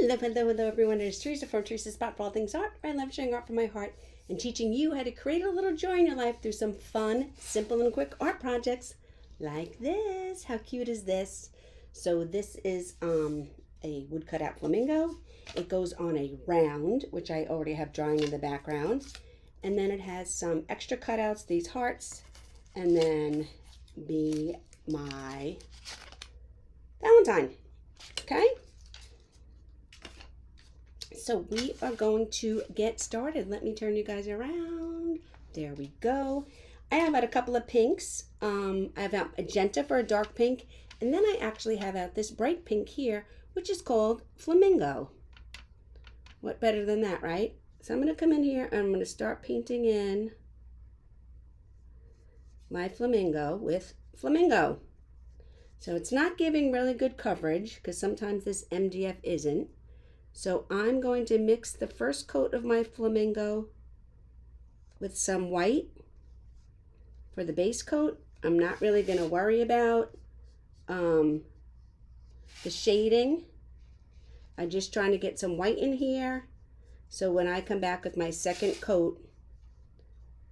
Hello, hello, hello, everyone. It is Teresa from Teresa's Spot for All Things Art. I love sharing art from my heart and teaching you how to create a little joy in your life through some fun, simple, and quick art projects like this. How cute is this? So this is a wood cutout flamingo. It goes on a round, which I already have drawing in the background. And then it has some extra cutouts, these hearts, and then be my Valentine. Okay? So we are going to get started. Let me turn you guys around. There we go. I have out a couple of pinks. I have out magenta for a dark pink. And then I actually have out this bright pink here, which is called Flamingo. What better than that, right? So I'm going to come in here and I'm going to start painting in my flamingo with Flamingo. So it's not giving really good coverage because sometimes this MDF isn't. So I'm going to mix the first coat of my flamingo with some white for the base coat. I'm not really going to worry about the shading. I'm just trying to get some white in here. So when I come back with my second coat,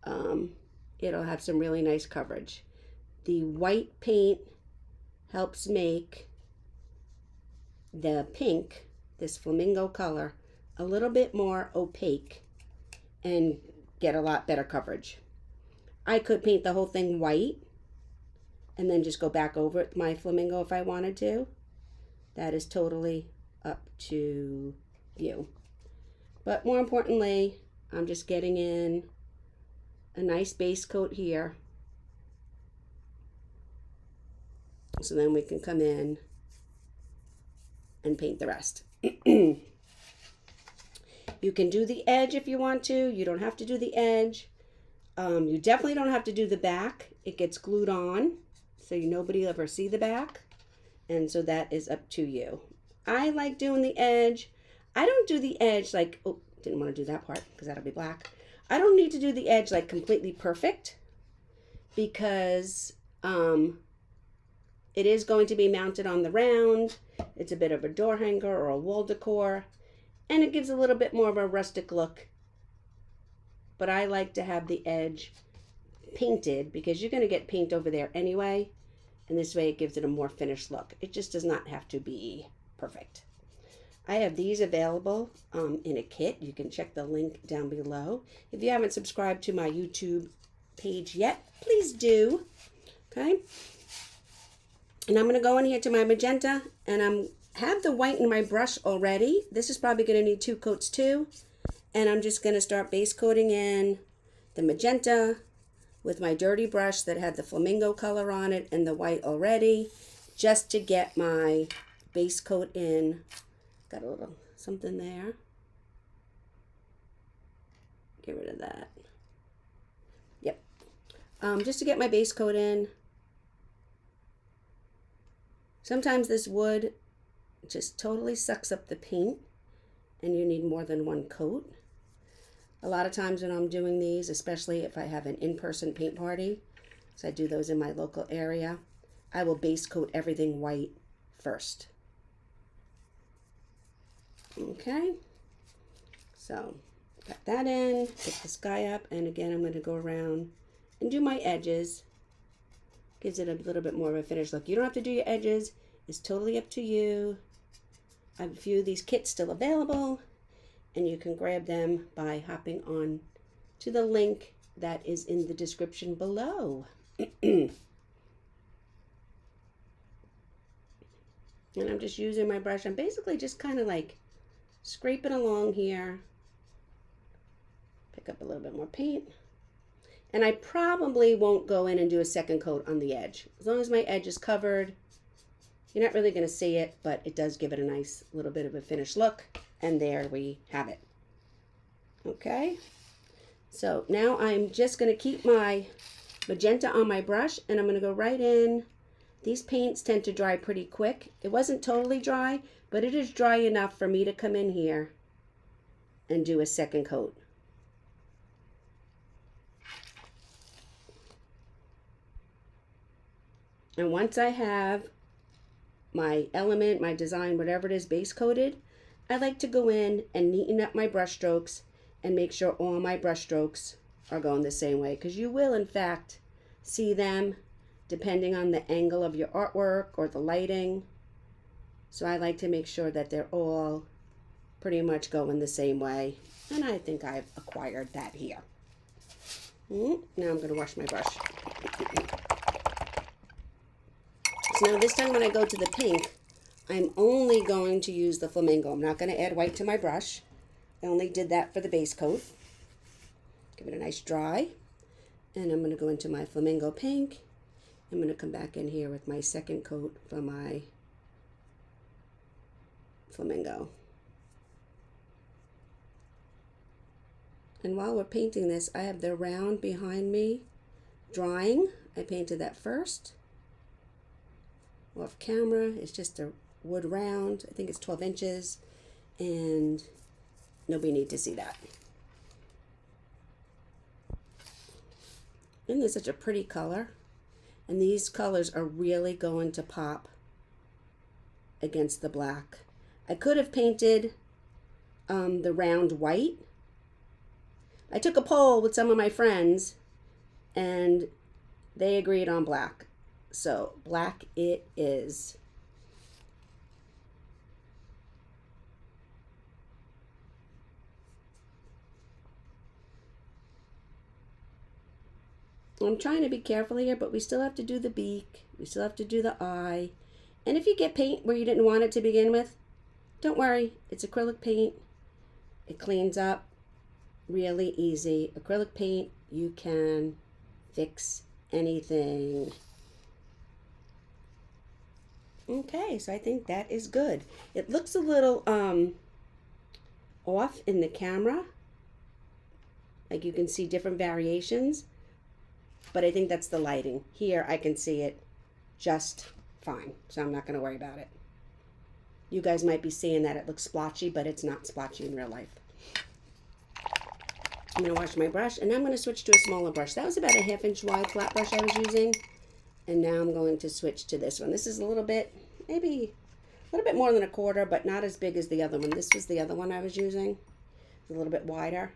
it'll have some really nice coverage. The white paint helps make the pink, this flamingo color, a little bit more opaque and get a lot better coverage. I could paint the whole thing white and then just go back over it, my flamingo, if I wanted to. That is totally up to you. But more importantly, I'm just getting in a nice base coat here. So then we can come in and paint the rest. You can do the edge if you want to. You don't have to do the edge. You definitely don't have to do the back. It gets glued on, so nobody will ever see the back. And so that is up to you. I like doing the edge. I don't do the edge like, oh, didn't want to do that part because that'll be black. I don't need to do the edge like completely perfect because it is going to be mounted on the round. It's a bit of a door hanger or a wall decor, and it gives a little bit more of a rustic look. But I like to have the edge painted because you're going to get paint over there anyway, and this way it gives it a more finished look. It just does not have to be perfect. I have these available in a kit. You can check the link down below. If you haven't subscribed to my YouTube page yet, please do. Okay. And I'm going to go in here to my magenta, and I have the white in my brush already. This is probably going to need 2 coats too. And I'm just going to start base coating in the magenta with my dirty brush that had the flamingo color on it and the white already, just to get my base coat in. Got a little something there. Get rid of that. Yep. Just to get my base coat in. Sometimes this wood just totally sucks up the paint and you need more than 1 coat. A lot of times when I'm doing these, especially if I have an in-person paint party, so I do those in my local area, I will base coat everything white first. Okay, so got that in, pick this guy up, and again I'm going to go around and do my edges. Gives it a little bit more of a finished look. You don't have to do your edges. It's totally up to you. I have a few of these kits still available, and you can grab them by hopping on to the link that is in the description below. And I'm just using my brush. I'm basically just kind of like scraping along here. Pick up a little bit more paint. And I probably won't go in and do a second coat on the edge. As long as my edge is covered, you're not really going to see it, but it does give it a nice little bit of a finished look. And there we have it. Okay. So now I'm just going to keep my magenta on my brush, and I'm going to go right in. These paints tend to dry pretty quick. It wasn't totally dry, but it is dry enough for me to come in here and do a second coat. And once I have my element, my design, whatever it is, base coated, I like to go in and neaten up my brush strokes and make sure all my brush strokes are going the same way, because you will in fact see them depending on the angle of your artwork or the lighting. So I like to make sure that they're all pretty much going the same way, and I think I've acquired that here. Now I'm going to wash my brush. So now this time when I go to the pink, I'm only going to use the Flamingo. I'm not going to add white to my brush. I only did that for the base coat. Give it a nice dry. And I'm going to go into my Flamingo pink. I'm going to come back in here with my second coat for my Flamingo. And while we're painting this, I have the round behind me drying. I painted that first. Off camera, it's just a wood round. I think it's 12 inches. And nobody need to see that. And it's such a pretty color. And these colors are really going to pop against the black. I could have painted the round white. I took a poll with some of my friends and they agreed on black. So black it is. I'm trying to be careful here, but we still have to do the beak. We still have to do the eye. And if you get paint where you didn't want it to begin with, don't worry. It's acrylic paint. It cleans up really easy. Acrylic paint, you can fix anything. Okay, so I think that is good. It looks a little off in the camera. Like you can see different variations. But I think that's the lighting. Here I can see it just fine. So I'm not going to worry about it. You guys might be seeing that it looks splotchy, but it's not splotchy in real life. I'm going to wash my brush, and I'm going to switch to a smaller brush. That was about a 1/2 inch wide flat brush I was using. And now I'm going to switch to this one. This is a little bit, maybe a little bit more than 1/4, but not as big as the other one. This was the other one I was using. It's a little bit wider.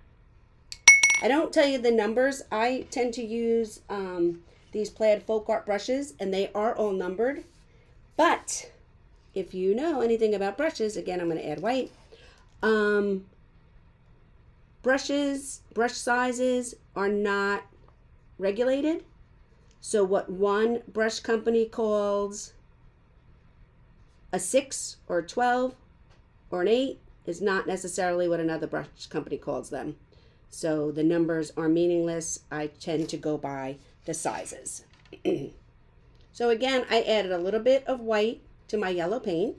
I don't tell you the numbers. I tend to use these plaid folk art brushes, and they are all numbered. But if you know anything about brushes, again, I'm going to add white. Brush sizes are not regulated. So what one brush company calls a 6 or a 12 or an 8 is not necessarily what another brush company calls them. So the numbers are meaningless. I tend to go by the sizes. So again, I added a little bit of white to my yellow paint.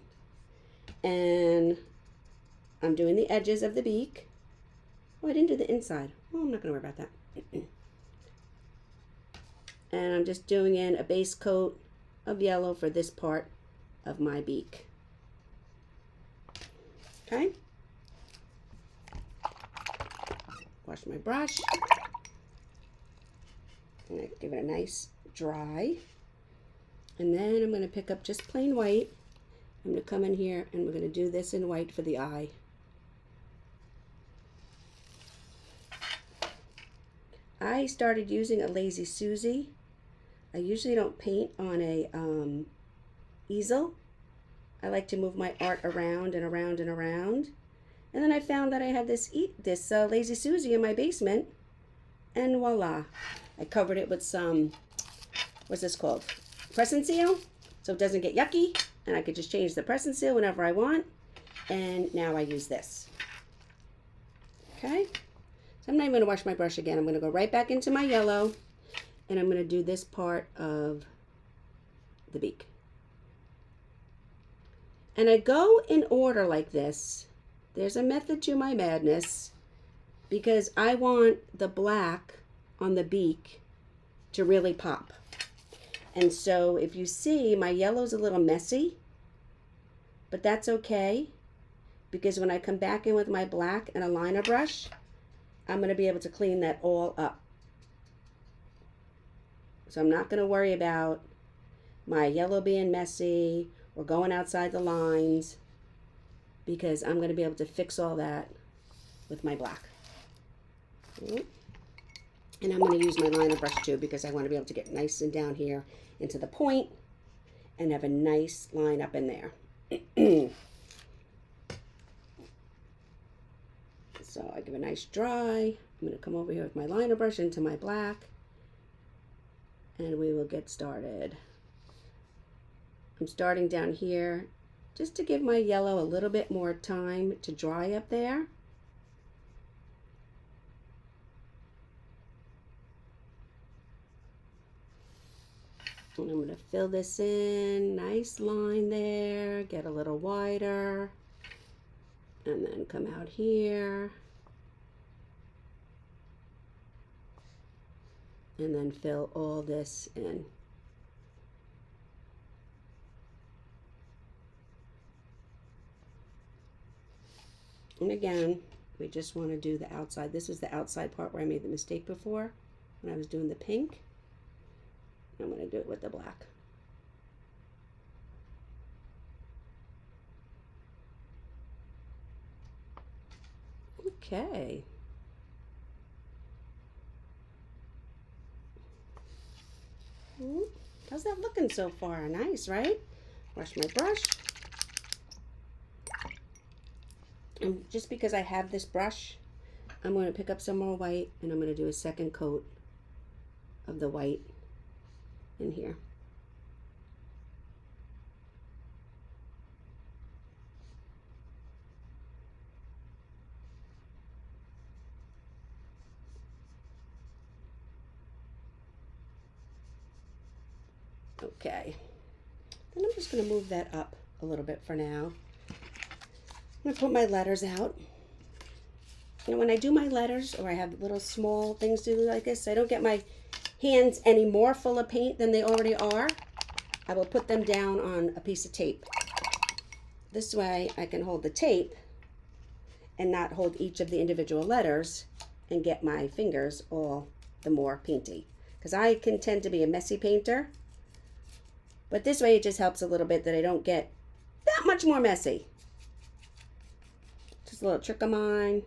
And I'm doing the edges of the beak. Oh, I didn't do the inside. Oh, I'm not going to worry about that. And I'm just doing in a base coat of yellow for this part of my beak. Okay. Wash my brush. And I give it a nice dry. And then I'm going to pick up just plain white. I'm going to come in here and we're going to do this in white for the eye. I started using a Lazy Susie. I usually don't paint on a easel. I like to move my art around and around and around. And then I found that I had this Lazy Susie in my basement. And voila. I covered it with some, what's this called? Press and seal. So it doesn't get yucky. And I could just change the press and seal whenever I want. And now I use this. Okay. So I'm not even going to wash my brush again. I'm going to go right back into my yellow. And I'm going to do this part of the beak. And I go in order like this. There's a method to my madness because I want the black on the beak to really pop. And so if you see, my yellow's a little messy, but that's okay because when I come back in with my black and a liner brush, I'm going to be able to clean that all up. So I'm not going to worry about my yellow being messy or going outside the lines. because I'm going to be able to fix all that with my black. And I'm going to use my liner brush too, because I want to be able to get nice and down here into the point and have a nice line up in there. So I give a nice dry. I'm going to come over here with my liner brush into my black, and we will get started. I'm starting down here just to give my yellow a little bit more time to dry up there. And I'm going to fill this in, nice line there, get a little wider, and then come out here, and then fill all this in. And again, we just want to do the outside. This is the outside part where I made the mistake before when I was doing the pink. I'm going to do it with the black. Okay. How's that looking so far? Nice, right? Wash my brush. And just because I have this brush, I'm going to pick up some more white, and I'm going to do a second coat of the white in here. Okay, then I'm just going to move that up a little bit for now. I'm going to put my letters out. You know, when I do my letters, or I have little small things to do like this, I don't get my hands any more full of paint than they already are. I will put them down on a piece of tape. This way I can hold the tape and not hold each of the individual letters and get my fingers all the more painty. Because I can tend to be a messy painter. But this way it just helps a little bit that I don't get that much more messy. Just a little trick of mine.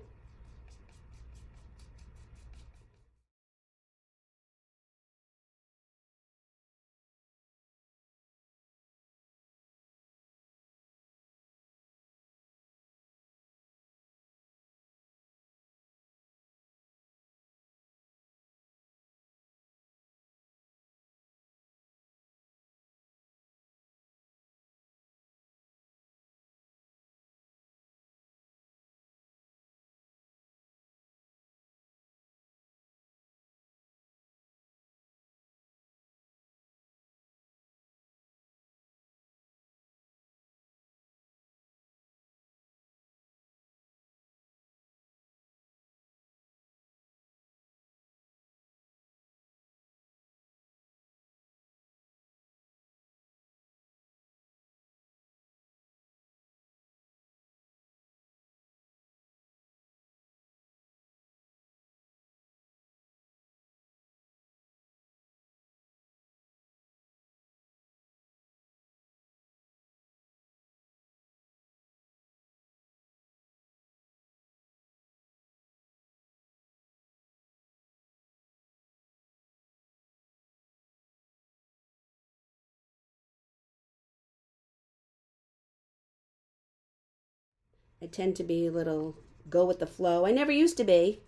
I tend to be a little go with the flow. I never used to be,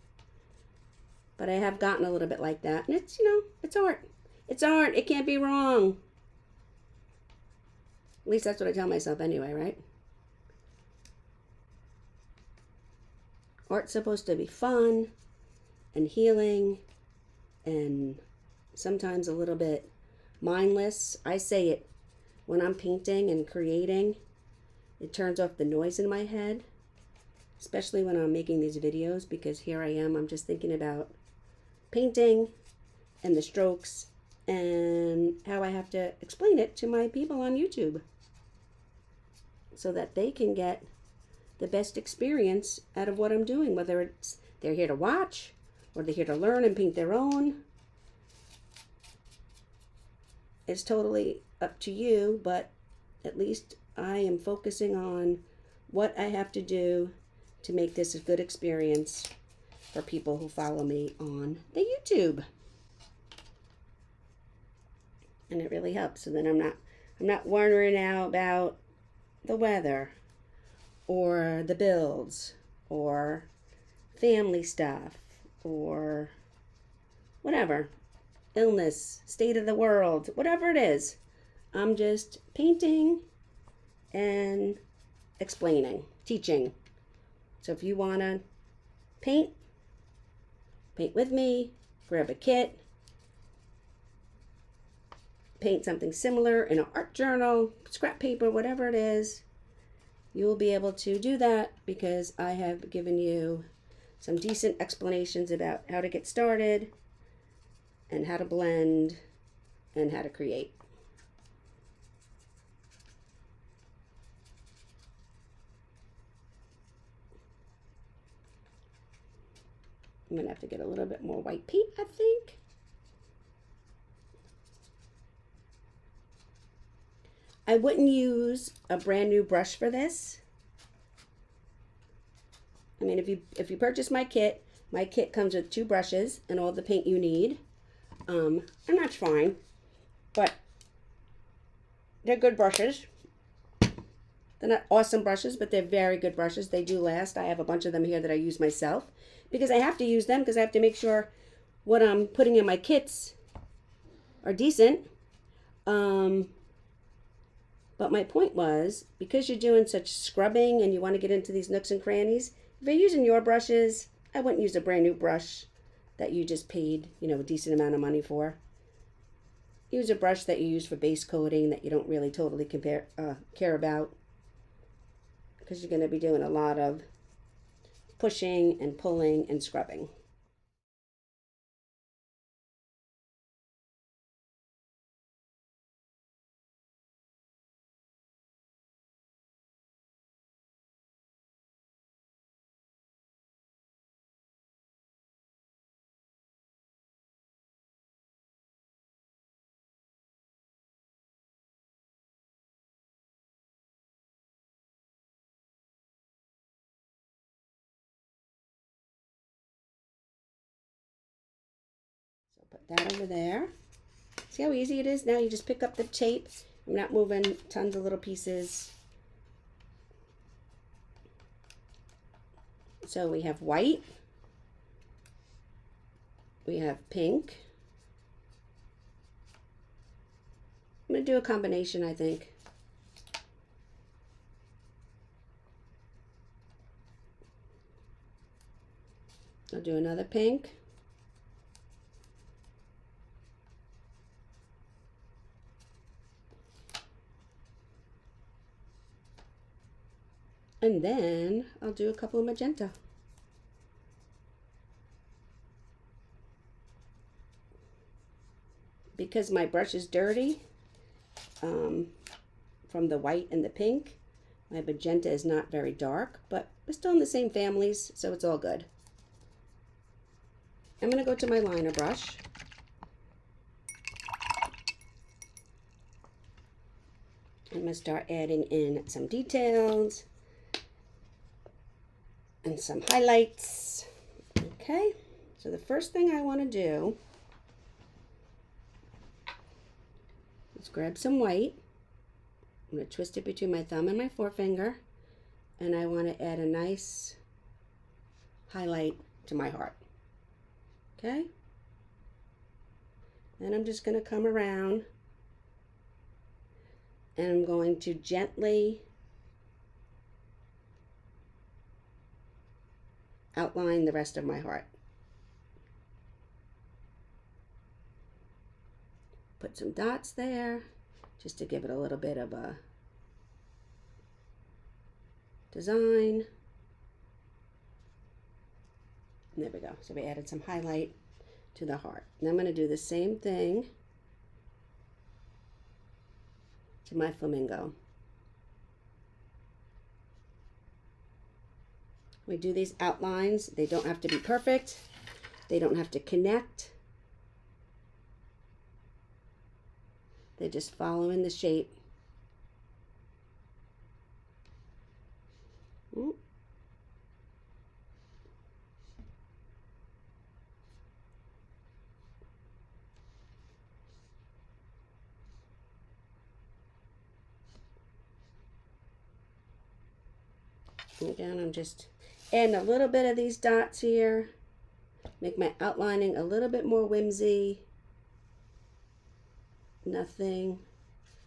but I have gotten a little bit like that. And it's, you know, it's art. It's art. It can't be wrong. At least that's what I tell myself anyway, right? Art's supposed to be fun and healing and sometimes a little bit mindless. I say it when I'm painting and creating. It turns off the noise in my head, especially when I'm making these videos, because here I am, I'm just thinking about painting and the strokes and how I have to explain it to my people on YouTube so that they can get the best experience out of what I'm doing, whether it's they're here to watch or they're here to learn and paint their own. It's totally up to you, but at least I am focusing on what I have to do to make this a good experience for people who follow me on the YouTube. And it really helps. So then I'm not worrying out about the weather or the bills or family stuff or whatever, illness, state of the world, whatever it is. I'm just painting and explaining, teaching. So if you want to paint with me, grab a kit, paint something similar in an art journal, scrap paper, whatever it is, you will be able to do that because I have given you some decent explanations about how to get started and how to blend and how to create. I'm going to have to get a little bit more white paint, I think. I wouldn't use a brand new brush for this. I mean, if you purchase my kit comes with 2 brushes and all the paint you need. And that's fine, but they're good brushes. They're not awesome brushes, but they're very good brushes. They do last. I have a bunch of them here that I use myself because I have to use them because I have to make sure what I'm putting in my kits are decent. But my point was, because you're doing such scrubbing and you want to get into these nooks and crannies, if you're using your brushes, I wouldn't use a brand new brush that you just paid, a decent amount of money for. Use a brush that you use for base coating that you don't really totally care about, because you're going to be doing a lot of pushing and pulling and scrubbing. So put that over there. See how easy it is? Now you just pick up the tape. I'm not moving tons of little pieces. So we have white. We have pink. I'm going to do a combination, I think. I'll do another pink. And then I'll do a couple of magenta. Because my brush is dirty, from the white and the pink, my magenta is not very dark, but we're still in the same families, so it's all good. I'm going to go to my liner brush. I'm going to start adding in some details and some highlights. Okay, so the first thing I want to do is grab some white. I'm going to twist it between my thumb and my forefinger, and I want to add a nice highlight to my heart. Okay? Then I'm just going to come around and I'm going to gently outline the rest of my heart. Put some dots there just to give it a little bit of a design. And there we go. So we added some highlight to the heart. Now I'm going to do the same thing to my flamingo. We do these outlines. They don't have to be perfect. They don't have to connect. They're just following the shape. Again, I'm just adding a little bit of these dots here. Make my outlining a little bit more whimsy. Nothing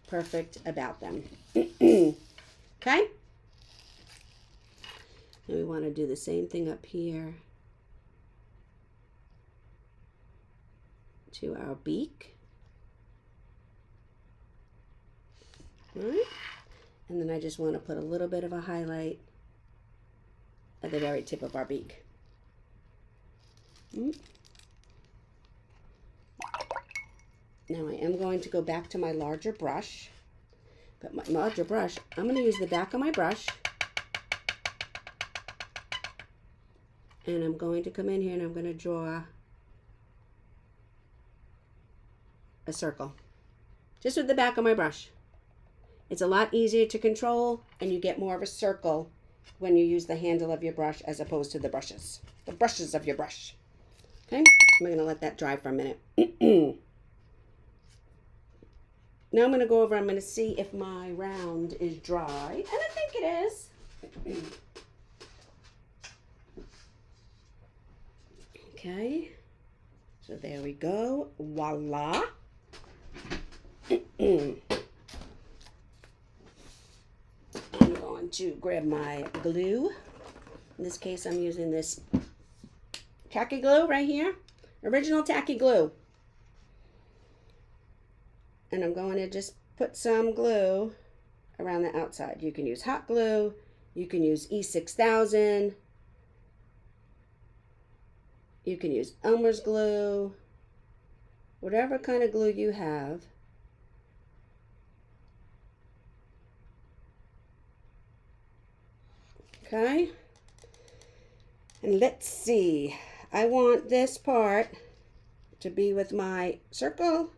perfect about them. Okay? And we want to do the same thing up here to our beak. All right? And then I just want to put a little bit of a highlight at the very tip of our beak. Now I am going to go back to my larger brush. But my larger brush, I'm going to use the back of my brush. And I'm going to come in here and I'm going to draw a circle. Just with the back of my brush. It's a lot easier to control and you get more of a circle when you use the handle of your brush as opposed to the brushes. The brushes of your brush. Okay, I'm going to let that dry for a minute. Now I'm going to go over, I'm going to see if my round is dry. And I think it is. Okay, so there we go. Voila. I'm going to grab my glue. In this case, I'm using this tacky glue right here. Original tacky glue. And I'm going to just put some glue around the outside. You can use hot glue. You can use E6000. You can use Elmer's glue. Whatever kind of glue you have. Okay. And let's see. I want this part to be with my circle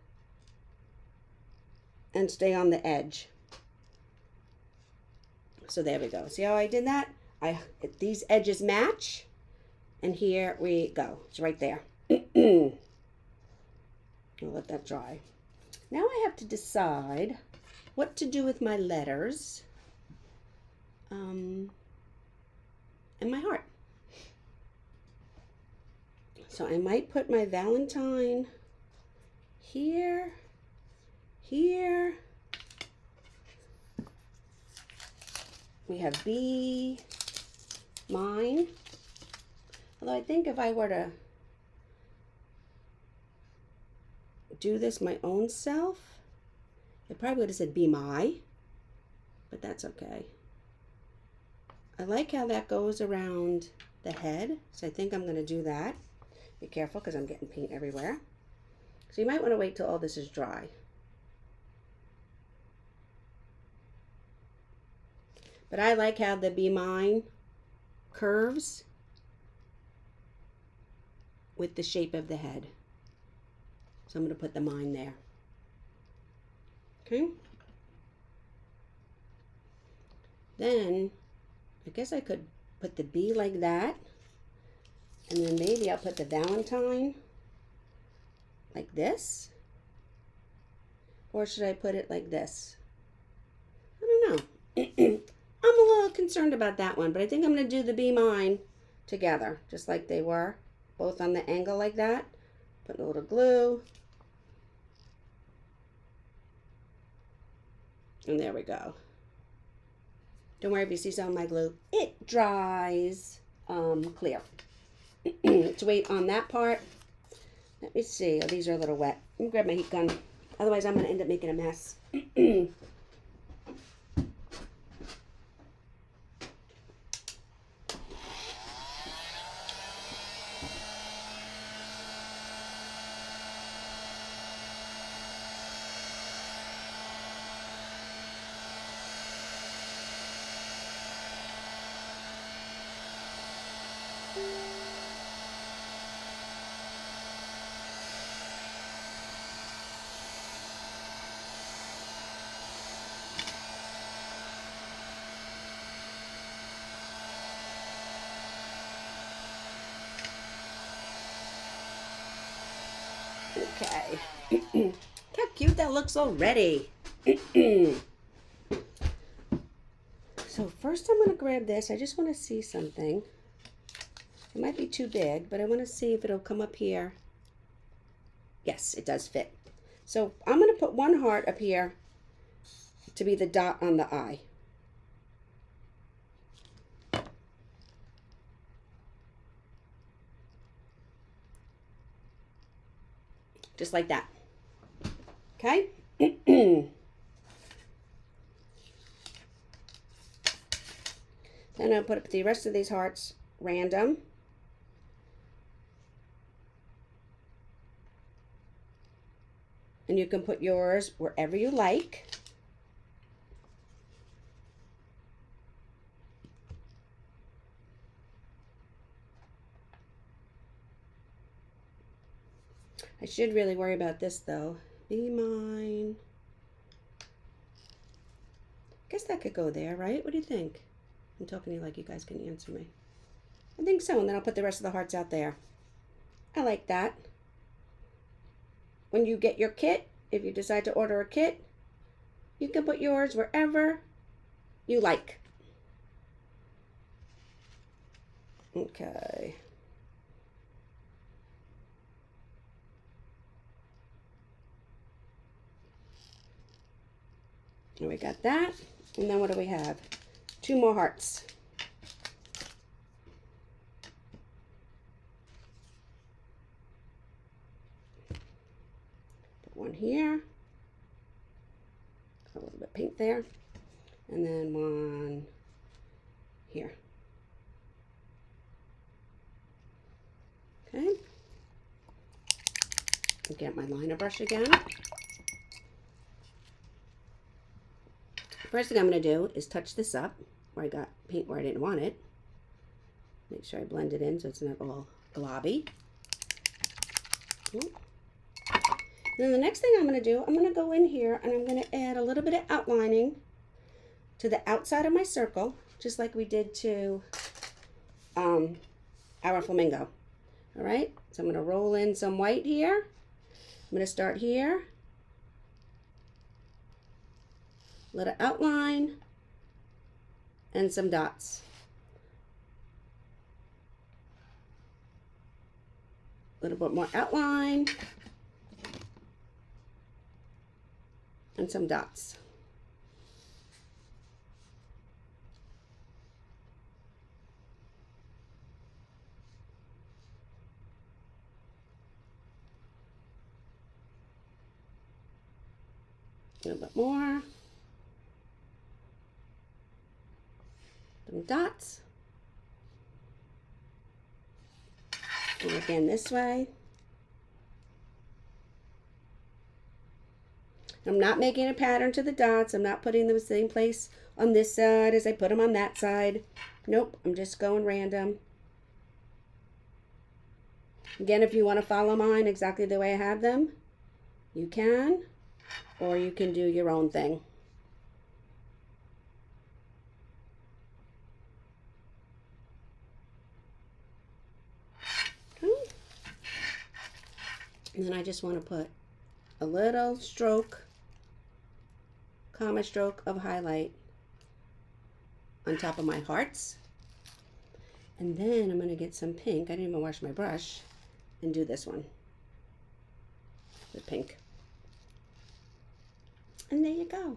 and stay on the edge. So there we go. See how I did that? These edges match. And here we go. It's right there. I'll let that dry. Now I have to decide what to do with my letters and my heart. So I might put my Valentine here, here. We have B, mine. Although I think if I were to do this my own self, it probably would have said be my, but that's okay. I like how that goes around the head, so I think I'm going to do that. Be careful because I'm getting paint everywhere. So you might want to wait till all this is dry. But I like how the Be Mine curves with the shape of the head. So I'm going to put the mine there. Okay. Then I guess I could put the B like that. And then maybe I'll put the Valentine like this. Or should I put it like this? I don't know. I'm a little concerned about that one, but I think I'm going to do the Be Mine together, just like they were, both on the angle like that. Put a little glue. And there we go. Don't worry if you see some of my glue. It dries clear. Let's wait on that part. Let me see. Oh, these are a little wet. Let me grab my heat gun. Otherwise, I'm going to end up making a mess. Okay. How cute that looks already. So first I'm going to grab this. I just want to see something. It might be too big, but I want to see if it'll come up here. Yes, it does fit. So I'm going to put one heart up here to be the dot on the eye. Just like that. Okay? Then I'll put up the rest of these hearts random. And you can put yours wherever you like. I should really worry about this though. Be mine. Guess that could go there, right? What do you think? I'm talking to you like you guys can answer me. I think so, and then I'll put the rest of the hearts out there. I like that. When you get your kit, if you decide to order a kit, you can put yours wherever you like. Okay. And we got that. And then what do we have? 2 more hearts. Put one here. A little bit pink there. And then one here. Okay. I'll get my liner brush again. First thing I'm going to do is touch this up where I got paint where I didn't want it. Make sure I blend it in so it's not all globby. Then the next thing I'm going to do, I'm going to go in here and I'm going to add a little bit of outlining to the outside of my circle, just like we did to our flamingo. All right, so I'm going to roll in some white here. I'm going to start here. Little outline and some dots. A little bit more outline and some dots. A little bit more. Some dots. And again this way. I'm not making a pattern to the dots. I'm not putting them in the same place on this side as I put them on that side. Nope, I'm just going random. Again, if you want to follow mine exactly the way I have them, you can, or you can do your own thing. And then I just want to put a little stroke, comma stroke of highlight on top of my hearts. And then I'm going to get some pink. I didn't even wash my brush. And do this one with pink. And there you go.